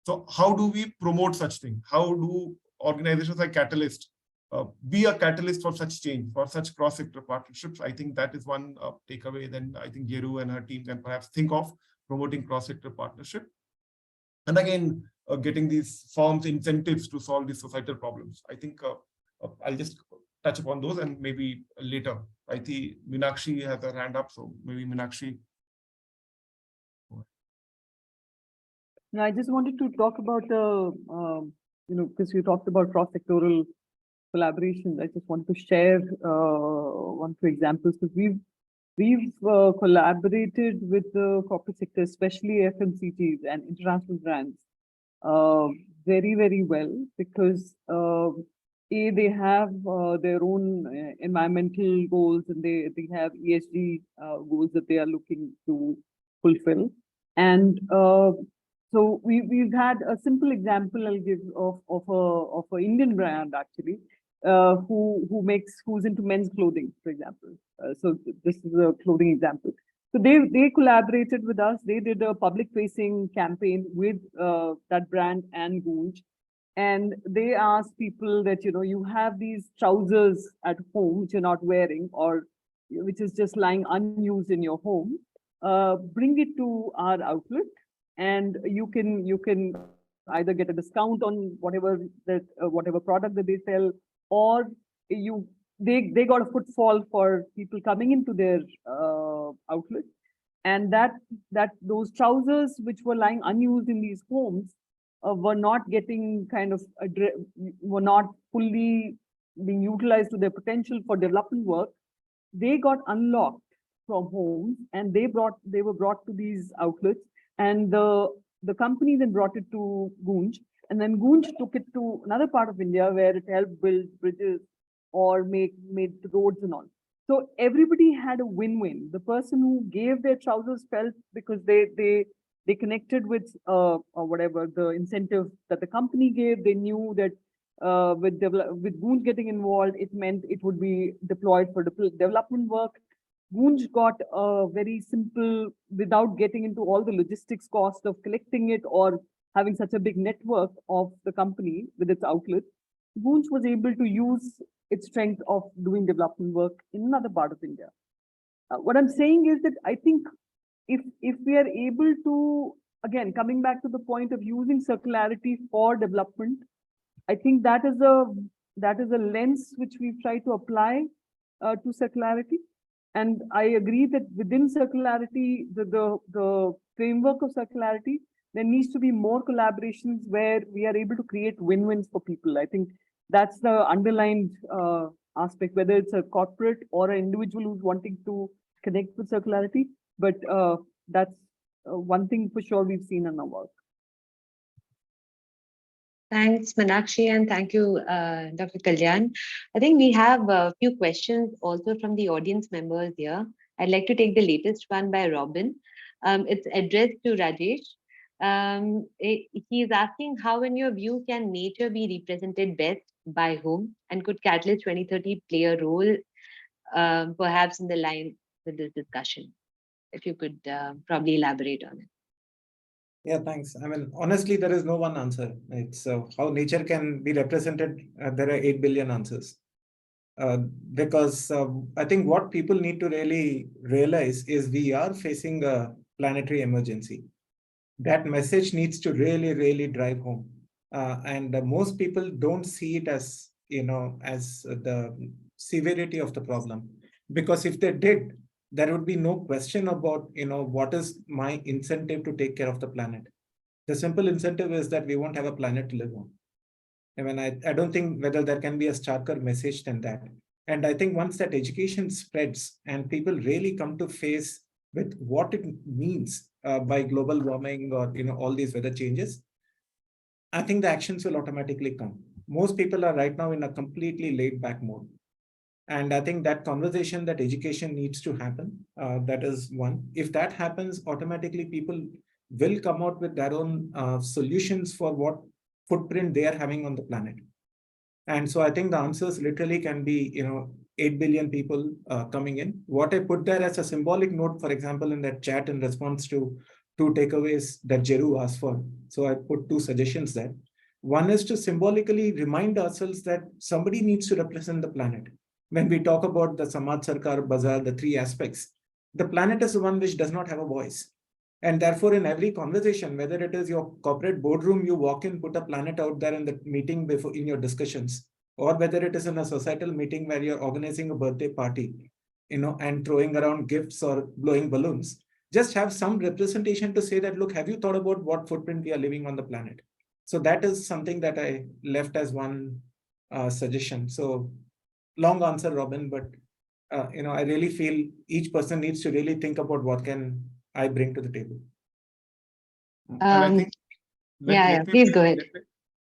So how do we promote such things? How do organizations like Catalyst be a catalyst for such change, for such cross-sector partnerships? I think that is one takeaway. Then I think Geru and her team can perhaps think of promoting cross-sector partnership. And again, getting these firms incentives to solve these societal problems. I think I'll just touch upon those and maybe later. I think Meenakshi has her hand up, so maybe Meenakshi.
No, I just wanted to talk about because you talked about cross-sectoral collaboration. I just want to share one or two examples, because we've collaborated with the corporate sector, especially FMCGs and international brands, very, very well, because they have their own environmental goals, and they have ESG goals that they are looking to fulfill. And so we've had a simple example I'll give of an Indian brand actually, who's into men's clothing, for example. So this is a clothing example. So they collaborated with us. They did a public facing campaign with that brand and Gunj. And they asked people that, you have these trousers at home which you're not wearing, or which is just lying unused in your home. Bring it to our outlet, and you can either get a discount on whatever product that they sell, or they got a footfall for people coming into their outlet, and that those trousers which were lying unused in these homes were not getting were not fully being utilized to their potential for development work. They got unlocked from homes, and they were brought to these outlets, and the company then brought it to Gunj, and then Gunj took it to another part of India where it helped build bridges or made roads and all. So everybody had a win-win. The person who gave their trousers felt, because they connected with whatever the incentive that the company gave. They knew that with Gunj getting involved, it meant it would be deployed for development work. Gunj got a very simple, without getting into all the logistics cost of collecting it or having such a big network of the company with its outlet, Gunj was able to use its strength of doing development work in another part of India. What I'm saying is that I think if we are able to, again, coming back to the point of using circularity for development, I think that is a lens which we've tried to apply to circularity. And I agree that within circularity, the framework of circularity, there needs to be more collaborations where we are able to create win-wins for people. I think that's the underlined aspect, whether it's a corporate or an individual who's wanting to connect with circularity. But that's one thing for sure we've seen in our work.
Thanks, Meenakshi, and thank you, Dr. Kalyan. I think we have a few questions also from the audience members here. I'd like to take the latest one by Robin. It's addressed to Rajesh. He's asking, how, in your view, can nature be represented best by whom? And could Catalyst 2030 play a role, perhaps in the line with this discussion? If you could probably elaborate on it.
Yeah, thanks. I mean, honestly, there is no one answer. It's how nature can be represented. There are 8 billion answers. Because I think what people need to really realize is we are facing a planetary emergency. That message needs to really, really drive home. And most people don't see it as, as the severity of the problem. Because if they did, there would be no question about, what is my incentive to take care of the planet. The simple incentive is that we won't have a planet to live on. I mean, I don't think whether there can be a starker message than that. And I think once that education spreads and people really come to face with what it means by global warming or, all these weather changes, I think the actions will automatically come. Most people are right now in a completely laid back mode. And I think that conversation, that education needs to happen. That is one. If that happens, automatically people will come out with their own solutions for what footprint they are having on the planet. And so I think the answers literally can be, 8 billion people coming in. What I put there as a symbolic note, for example, in that chat in response to 2 takeaways that Jeru asked for. So I put 2 suggestions there. One is to symbolically remind ourselves that somebody needs to represent the planet. When we talk about the Samaj Sarkar Bazaar, the 3 aspects, the planet is the one which does not have a voice. And therefore, in every conversation, whether it is your corporate boardroom, you walk in, put a planet out there in the meeting before in your discussions, or whether it is in a societal meeting where you're organizing a birthday party, and throwing around gifts or blowing balloons, just have some representation to say that, look, have you thought about what footprint we are living on the planet? So that is something that I left as one suggestion. So long answer, Robin, but I really feel each person needs to really think about what can I bring to the table.
And I think
please go ahead.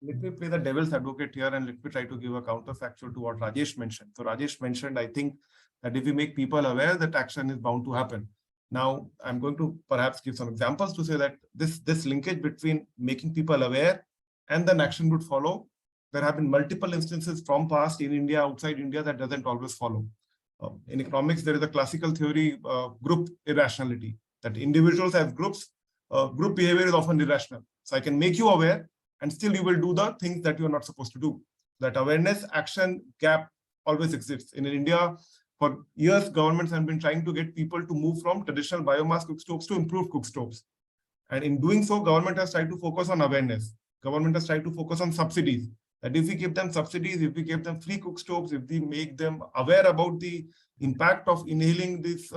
Let me play the devil's advocate here and let me try to give a counterfactual to what Rajesh mentioned. So Rajesh mentioned, I think that if we make people aware, that action is bound to happen. Now, I'm going to perhaps give some examples to say that this linkage between making people aware and then action would follow. There have been multiple instances from past in India, outside India, that doesn't always follow. In economics, there is a classical theory, group irrationality, that individuals as groups, group behavior is often irrational. So I can make you aware, and still you will do the things that you're not supposed to do. That awareness action gap always exists. In India, for years, governments have been trying to get people to move from traditional biomass cook stoves to improved cook stoves. And in doing so, government has tried to focus on awareness. Government has tried to focus on subsidies. That if we give them subsidies, if we give them free cook stoves, if we make them aware about the impact of inhaling this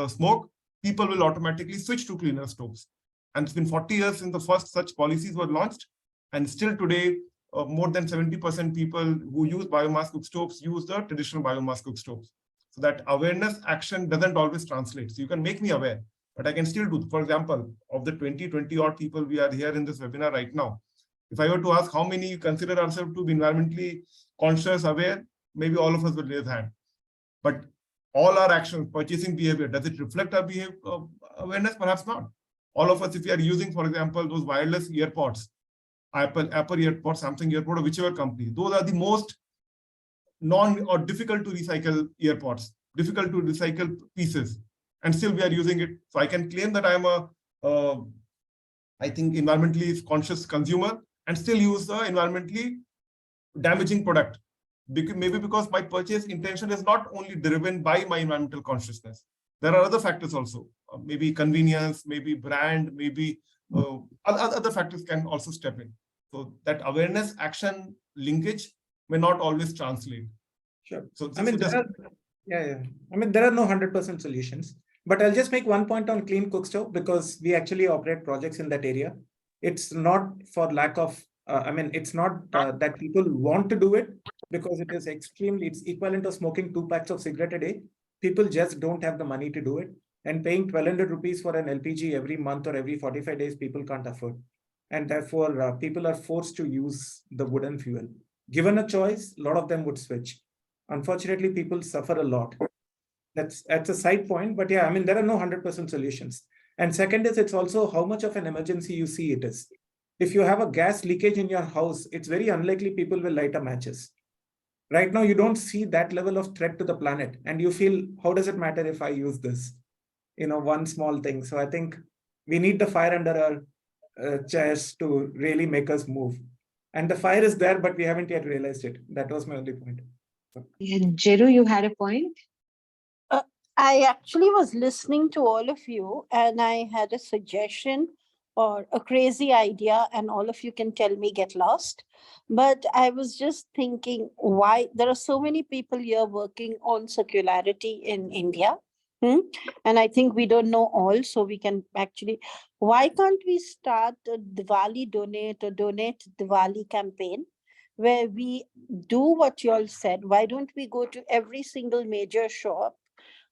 smoke, people will automatically switch to cleaner stoves. And it's been 40 years since the first such policies were launched. And still today, more than 70% people who use biomass cook stoves use the traditional biomass cook stoves. So that awareness action doesn't always translate. So you can make me aware, but I can still do. For example, of the 20 odd people we are here in this webinar right now, if I were to ask how many consider ourselves to be environmentally conscious, aware, maybe all of us will raise hand. But all our actions, purchasing behavior, does it reflect our behavior awareness? Perhaps not. All of us, if we are using, for example, those wireless earpods, Apple earpods, Samsung earpod, or whichever company, those are the most difficult to recycle earpods, difficult to recycle pieces, and still we are using it. So I can claim that I am I think, environmentally conscious consumer and still use the environmentally damaging product. Maybe because my purchase intention is not only driven by my environmental consciousness. There are other factors also, maybe convenience, maybe brand, maybe other factors can also step in. So that awareness action linkage may not always translate.
Sure.
So
I mean, I mean, there are no 100% solutions, but I'll just make one point on clean cook stove because we actually operate projects in that area. It's not for lack of I mean, it's not that people want to do it, because it is it's equivalent to smoking 2 packs of cigarette a day. People just don't have the money to do it. And paying 1,200 rupees for an LPG every month or every 45 days, people can't afford. And therefore, people are forced to use the wooden fuel. Given a choice, a lot of them would switch. Unfortunately, people suffer a lot. That's a side point, but yeah, I mean, there are no 100% solutions. And second is, it's also how much of an emergency you see it is. If you have a gas leakage in your house, it's very unlikely people will light a matches. Right now, you don't see that level of threat to the planet, and you feel, how does it matter if I use this? One small thing. So I think we need the fire under our chairs to really make us move. And the fire is there, but we haven't yet realized it. That was my only point.
Jeru, you had a point?
I actually was listening to all of you and I had a suggestion or a crazy idea, and all of you can tell me get lost. But I was just thinking why there are so many people here working on circularity in India. And I think we don't know all, so we can actually, why can't we start a Diwali donate or donate Diwali campaign where we do what you all said? Why don't we go to every single major shop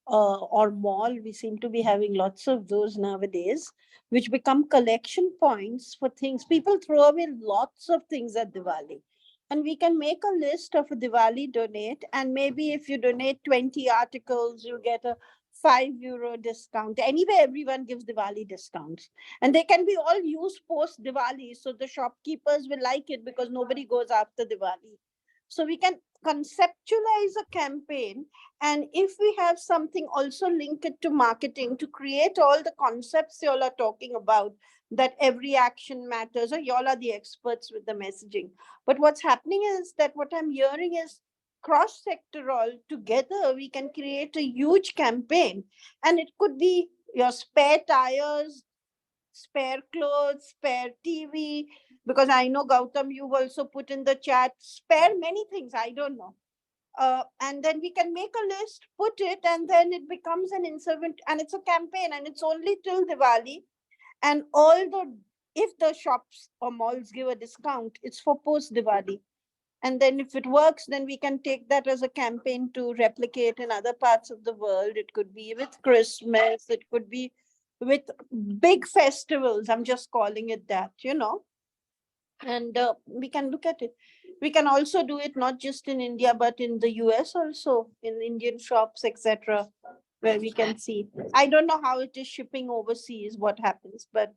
or mall? We seem to be having lots of those nowadays, which become collection points for things. People throw away lots of things at Diwali. And we can make a list of a Diwali donate. And maybe if you donate 20 articles, you get a €5 discount. Anyway, everyone gives Diwali discounts. And they can be all used post Diwali. So the shopkeepers will like it because nobody goes after Diwali. So we can conceptualize a campaign, and if we have something, also link it to marketing to create all the concepts you all are talking about, that every action matters, or you all are the experts with the messaging. But what's happening is that what I'm hearing is cross-sectoral. Together we can create a huge campaign, and it could be your spare tires, spare clothes, spare TV, because I know Gautam, you've also put in the chat, spare many things, I don't know. And then we can make a list, put it, and then it becomes an inservent, and it's a campaign, and it's only till Diwali. And if the shops or malls give a discount, it's for post Diwali. And then if it works, then we can take that as a campaign to replicate in other parts of the world. It could be with Christmas, it could be with big festivals. I'm just calling it that, and we can look at it. We can also do it not just in India, but in the US also, in Indian shops, etc., where we can see. I don't know how it is shipping overseas, what happens, but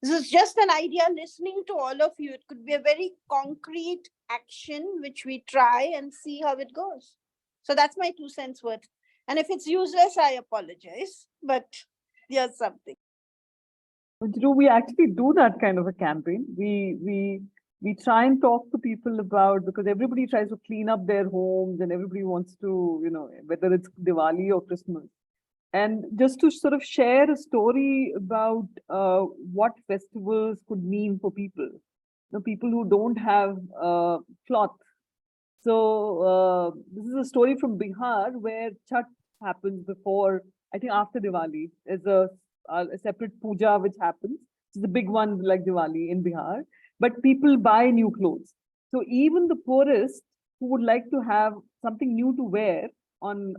this is just an idea listening to all of you. It could be a very concrete action, which we try and see how it goes. So that's my 2 cents worth. And if it's useless, I apologize, but here's something.
We actually do that kind of a campaign. We try and talk to people about, because everybody tries to clean up their homes and everybody wants to, whether it's Diwali or Christmas. And just to sort of share a story about what festivals could mean for people, people who don't have cloth. So this is a story from Bihar where Chhat happens before, I think after Diwali. There's a separate puja which happens. It's the big one like Diwali in Bihar, but people buy new clothes. So even the poorest who would like to have something new to wear on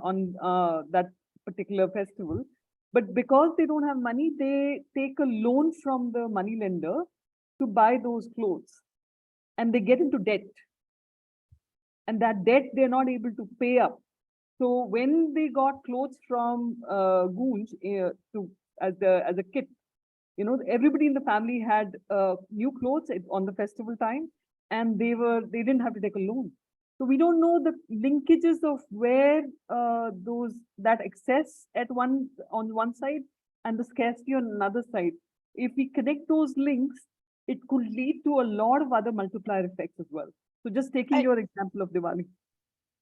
that particular festival, but because they don't have money, they take a loan from the money lender to buy those clothes, and they get into debt, and that debt they're not able to pay up. So when they got clothes from Gunj as a kit, everybody in the family had new clothes on the festival time, and they didn't have to take a loan. So we don't know the linkages of where that excess on one side and the scarcity on another side. If we connect those links, it could lead to a lot of other multiplier effects as well. So just taking your example of Diwali.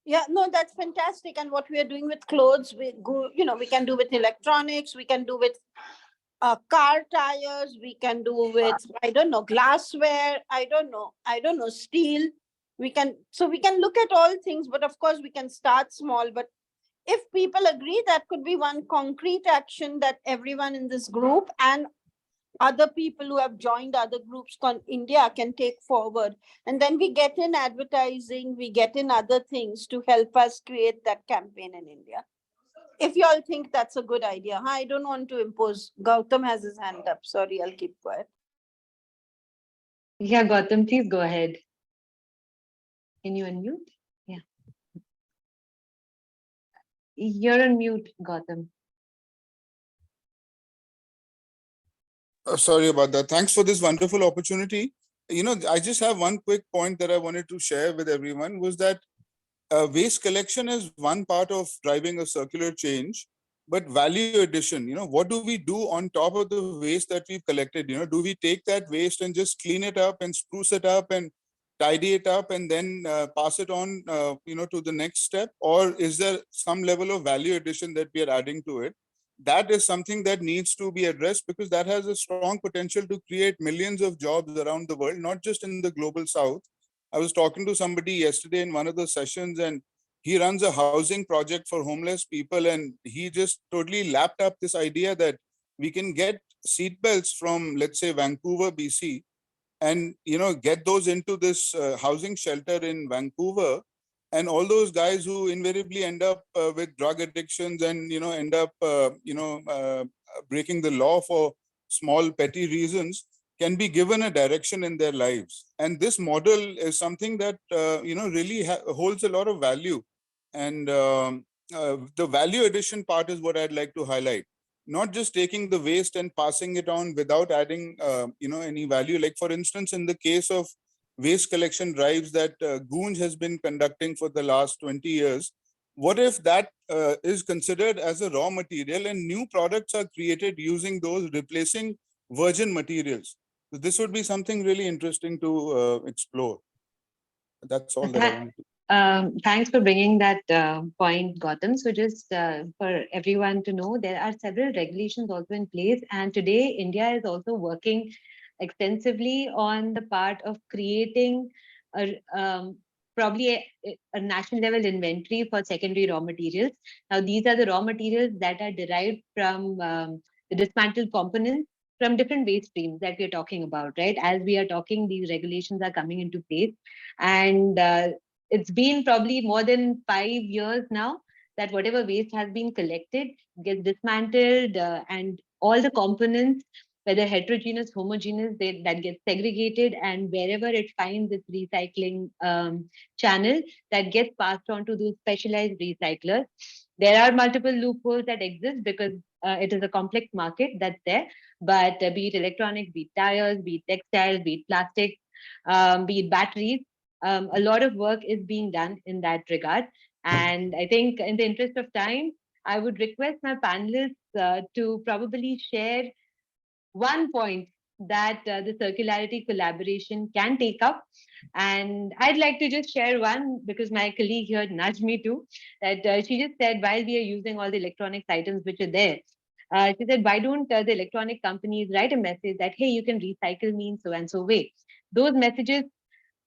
Yeah, no, that's fantastic. And what we are doing with clothes, we can do with electronics, we can do with car tires, we can do with, I don't know, glassware, I don't know, steel. We can look at all things, but of course we can start small. But if people agree, that could be one concrete action that everyone in this group and other people who have joined other groups India can take forward. And then we get in advertising, we get in other things to help us create that campaign in India. If you all think that's a good idea, I don't want to impose. Gautam has his hand up. Sorry, I'll keep quiet.
Yeah, Gautam, please go ahead. Can you unmute? Yeah. You're on mute, Gautam.
Sorry about that. Thanks for this wonderful opportunity. I just have one quick point that I wanted to share with everyone was that waste collection is one part of driving a circular change, but value addition, what do we do on top of the waste that we've collected? Do we take that waste and just clean it up and spruce it up and tidy it up and then pass it on, to the next step? Or is there some level of value addition that we are adding to it? That is something that needs to be addressed because that has a strong potential to create millions of jobs around the world, not just in the global south. I was talking to somebody yesterday in one of the sessions, and he runs a housing project for homeless people, and he just totally lapped up this idea that we can get seatbelts from, let's say, Vancouver, BC, and get those into this housing shelter in Vancouver. And all those guys who invariably end up with drug addictions and end up breaking the law for small petty reasons can be given a direction in their lives. And this model is something that really holds a lot of value. And the value addition part is what I'd like to highlight. Not just taking the waste and passing it on without adding any value. Like for instance, in the case of waste collection drives that Goonj has been conducting for the last 20 years, what if that is considered as a raw material and new products are created using those, replacing virgin materials? So this would be something really interesting to explore. That's all that I wanted to.
Thanks for bringing that point, Gautam. So just for everyone to know, there are several regulations also in place. And today, India is also working extensively on the part of creating probably a national level inventory for secondary raw materials. Now, these are the raw materials that are derived from the dismantled components from different waste streams that we are talking about, right? As we are talking, these regulations are coming into place. And it's been probably more than 5 years now that whatever waste has been collected gets dismantled and all the components, whether heterogeneous, homogeneous, that gets segregated, and wherever it finds its recycling channel, that gets passed on to those specialized recyclers. There are multiple loopholes that exist because it is a complex market that's there, but be it electronics, be it tires, be it textiles, be it plastic, be it batteries, a lot of work is being done in that regard. And I think in the interest of time, I would request my panelists to probably share one point that the circularity collaboration can take up. And I'd like to just share one because my colleague here nudged me to, that she just said, while we are using all the electronics items which are there, she said, why don't the electronic companies write a message that, hey, you can recycle me in so and so way? Those messages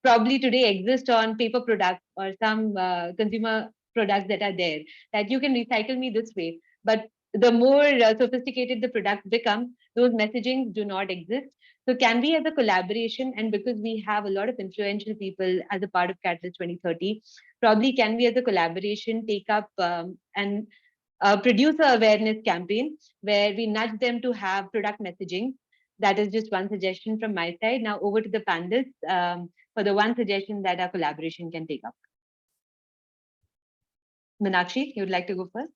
probably today exist on paper products or some consumer products that are there, that you can recycle me this way. But the more sophisticated the products become, those messagings do not exist. So can we, as a collaboration, and because we have a lot of influential people as a part of Catalyst 2030, probably can we as a collaboration take up and produce an awareness campaign where we nudge them to have product messaging? That is just one suggestion from my side. Now over to the panelists for the one suggestion that our collaboration can take up. Meenakshi, you would like to go first?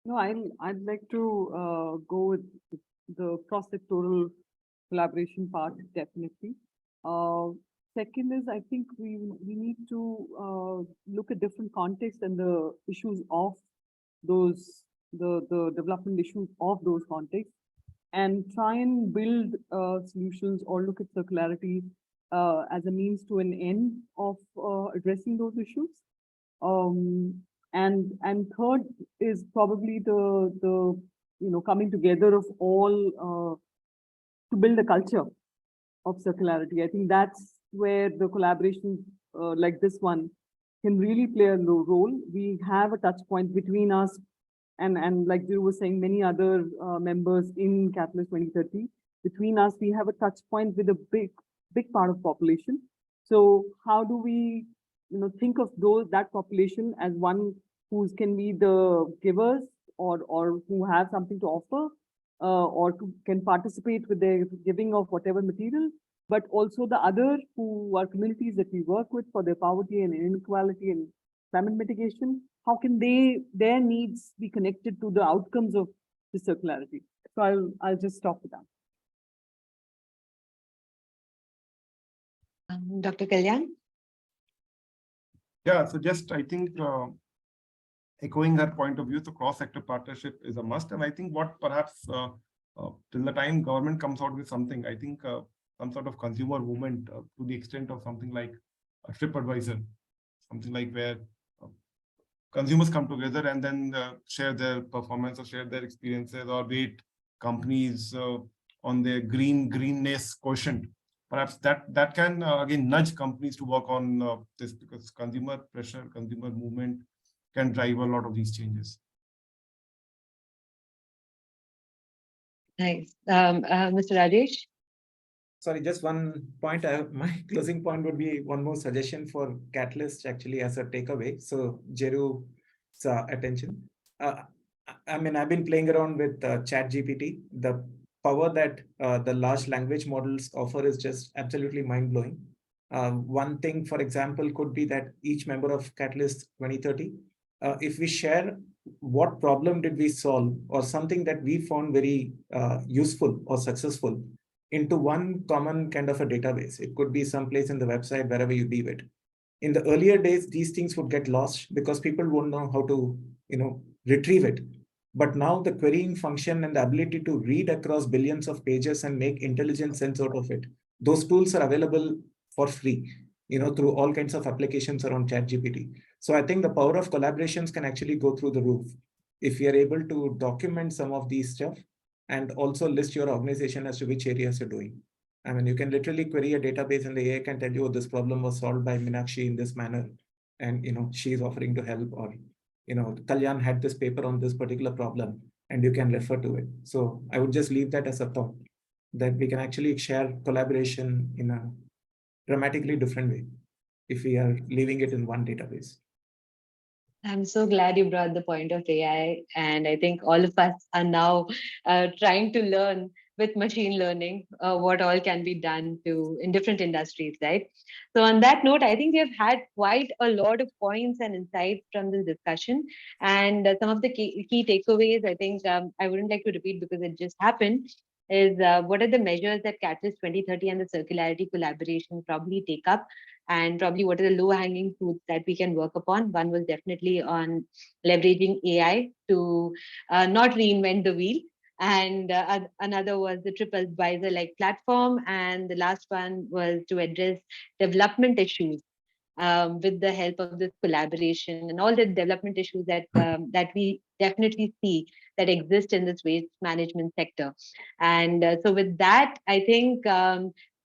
No, I'd like to go with the cross-sectoral collaboration part, definitely. Second is, I think we need to look at different contexts and the issues of those, the development issues of those contexts, and try and build solutions or look at circularity as a means to an end of addressing those issues. And third is probably the coming together of all to build a culture of circularity. I think that's where the collaboration like this one can really play a role. We have a touch point between us and like you were saying, many other members in Catalyst 2030, between us, we have a touch point with a big part of population. So how do we, think of that population as one who can be the givers or who have something to offer, or can participate with the giving of whatever material, but also the other who are communities that we work with for their poverty and inequality and climate mitigation. How can their needs be connected to the outcomes of the circularity? So I'll just stop with that.
Dr. Kalyan?
Yeah, so just I think echoing her point of view, the cross-sector partnership is a must. And I think what perhaps till the time government comes out with something, I think some sort of consumer movement to the extent of something like a trip advisor, something like where consumers come together and then share their performance or share their experiences or rate companies on their greenness quotient. Perhaps that can again nudge companies to work on this, because consumer pressure, consumer movement can drive a lot of these changes.
Nice. Mr. Rajesh?
Sorry, just one point. My closing point would be one more suggestion for Catalyst actually as a takeaway. So Jeru's attention. I mean, I've been playing around with ChatGPT. The power that the large language models offer is just absolutely mind-blowing. One thing, for example, could be that each member of Catalyst 2030, if we share what problem did we solve or something that we found very useful or successful into one common kind of a database. It could be someplace in the website, wherever you leave it. In the earlier days, these things would get lost because people won't know how to, retrieve it. But now the querying function and the ability to read across billions of pages and make intelligent sense out of it, those tools are available for free, through all kinds of applications around ChatGPT. So I think the power of collaborations can actually go through the roof if we are able to document some of these stuff and also list your organization as to which areas you're doing. I mean, you can literally query a database and the AI can tell you, oh, this problem was solved by Meenakshi in this manner. And, she is offering to help, or, Kalyan had this paper on this particular problem and you can refer to it. So I would just leave that as a thought, that we can actually share collaboration in a dramatically different way if we are leaving it in one database.
I'm so glad you brought the point of AI, and I think all of us are now trying to learn with machine learning what all can be done in different industries, right? So on that note, I think we have had quite a lot of points and insights from this discussion, and some of the key takeaways, I think I wouldn't like to repeat because it just happened, is what are the measures that Catalyst 2030 and the Circularity collaboration probably take up, and probably what are the low-hanging fruits that we can work upon. One was definitely on leveraging AI to not reinvent the wheel. And another was the TripAdvisor-like platform. And the last one was to address development issues with the help of this collaboration and all the development issues that that we definitely see that exist in this waste management sector. And so with that, I think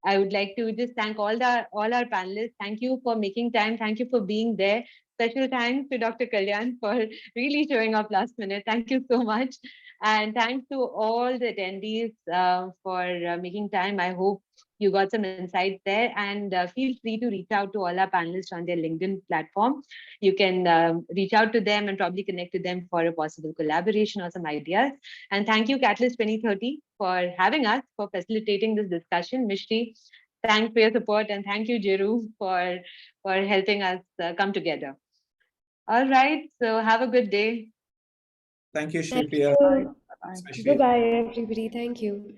I would like to just thank all our panelists. Thank you for making time. Thank you for being there. Special thanks to Dr. Kalyan for really showing up last minute. Thank you so much. And thanks to all the attendees for making time. I hope you got some insights there, and feel free to reach out to all our panelists on their LinkedIn platform. You can reach out to them and probably connect to them for a possible collaboration or some ideas. And thank you, Catalyst 2030, for having us, for facilitating this discussion. Mishri, thanks for your support, and thank you, Jeru, for helping us come together. All right, so have a good day.
Thank you,
Thank
Shilpiya.
you. Goodbye, everybody. Thank you.